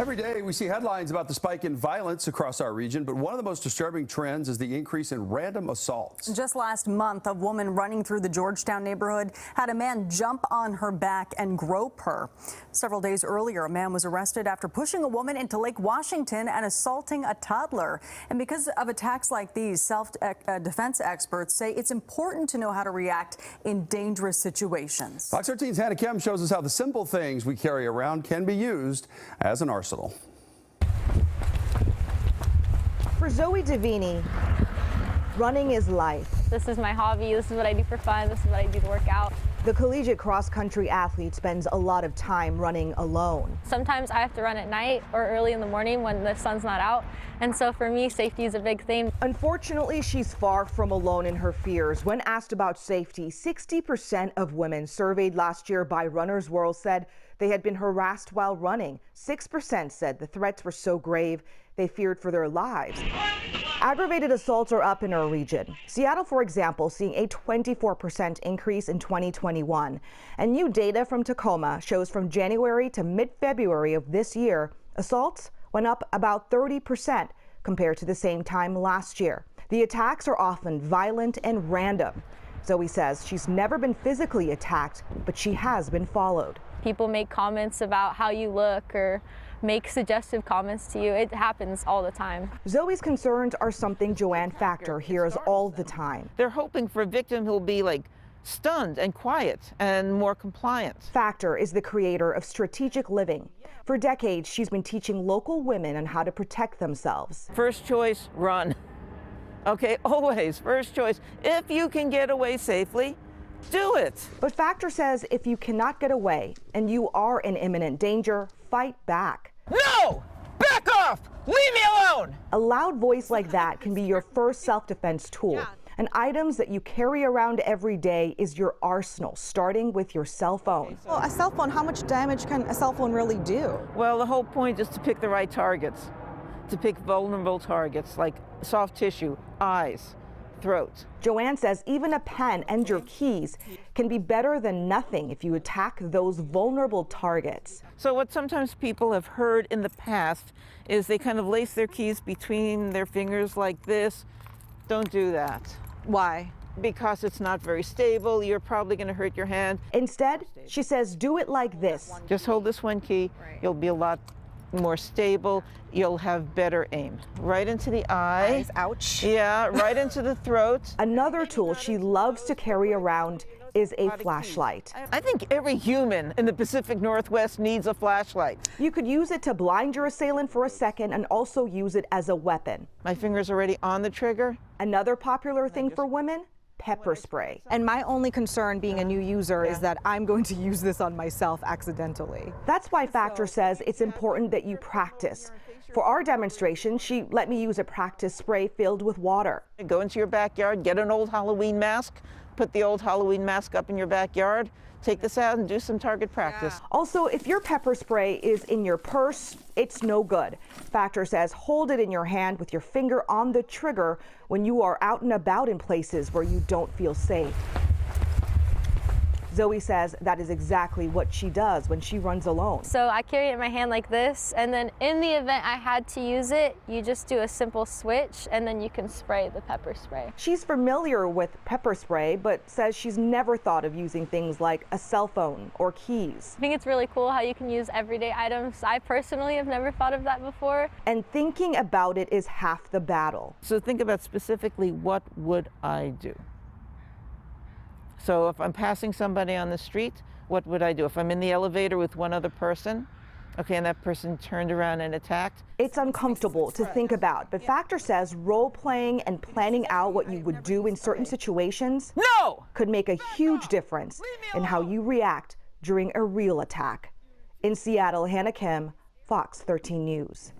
Every day we see headlines about the spike in violence across our region, but one of the most disturbing trends is the increase in random assaults. Just last month, a woman running through the Georgetown neighborhood had a man jump on her back and grope her. Several days earlier, a man was arrested after pushing a woman into Lake Washington and assaulting a toddler. And because of attacks like these, self-defense experts say it's important to know how to react in dangerous situations. Fox 13's Hannah Kim shows us how the simple things we carry around can be used as an arsenal. For Zoe Davini, running is life. This is my hobby. This is what I do for fun. This is what I do to work out. The collegiate cross-country athlete spends a lot of time running alone. Sometimes I have to run at night or early in the morning when the sun's not out. And so for me, safety is a big thing. Unfortunately, she's far from alone in her fears. When asked about safety, 60% of women surveyed last year by Runner's World said they had been harassed while running. 6% said the threats were so grave they feared for their lives. Aggravated assaults are up in our region. Seattle, for example, seeing a 24% increase in 2021. And new data from Tacoma shows from January to mid-February of this year, assaults went up about 30% compared to the same time last year. The attacks are often violent and random. Zoe says she's never been physically attacked, but she has been followed. People make comments about how you look or make suggestive comments to you. It happens all the time. Zoe's concerns are something Joanne Factor hears all the time. They're hoping for a victim who'll be like stunned and quiet and more compliant. Factor is the creator of Strategic Living. For decades, she's been teaching local women on how to protect themselves. First choice, run. Okay, always first choice. If you can get away safely, do it. But Factor says if you cannot get away and you are in imminent danger, fight back. No! Back off! Leave me alone! A loud voice like that can be your first self-defense tool. And items that you carry around every day is your arsenal, starting with your cell phone. Well, a cell phone, how much damage can a cell phone really do? Well, the whole point is to pick the right targets, to pick vulnerable targets like soft tissue, eyes, throat. Joanne says even a pen and your keys can be better than nothing if you attack those vulnerable targets. So what sometimes people have heard in the past is they kind of lace their keys between their fingers like this. Don't do that. Why? Because it's not very stable. You're probably going to hurt your hand. Instead, she says do it like this. Just hold this one key. You'll be a lot more stable. You'll have better aim. Right into the eye. Eyes, ouch. Yeah, right into the throat. Another tool she loves to carry around is a flashlight. I think every human in the Pacific Northwest needs a flashlight. You could use it to blind your assailant for a second and also use it as a weapon. My finger's already on the trigger. Another popular thing for women, pepper spray. And my only concern being a new user is that I'm going to use this on myself accidentally. That's why Factor says it's important that you practice. For our demonstration, she let me use a practice spray filled with water. Go into your backyard, get an old Halloween mask, put the old Halloween mask up in your backyard, take this out and do some target practice. Also, if your pepper spray is in your purse, it's no good. Factor says hold it in your hand with your finger on the trigger when you are out and about in places where you don't feel safe. Zoe says that is exactly what she does when she runs alone. So I carry it in my hand like this, and then in the event I had to use it, you just do a simple switch and then you can spray the pepper spray. She's familiar with pepper spray, but says she's never thought of using things like a cell phone or keys. I think it's really cool how you can use everyday items. I personally have never thought of that before. And thinking about it is half the battle. So think about specifically, what would I do? So if I'm passing somebody on the street, what would I do? If I'm in the elevator with one other person, okay, and that person turned around and attacked? It's uncomfortable to think about, but Factor says role-playing and planning out what you would do in certain situations could make a huge difference in how you react during a real attack. In Seattle, Hannah Kim, Fox 13 News.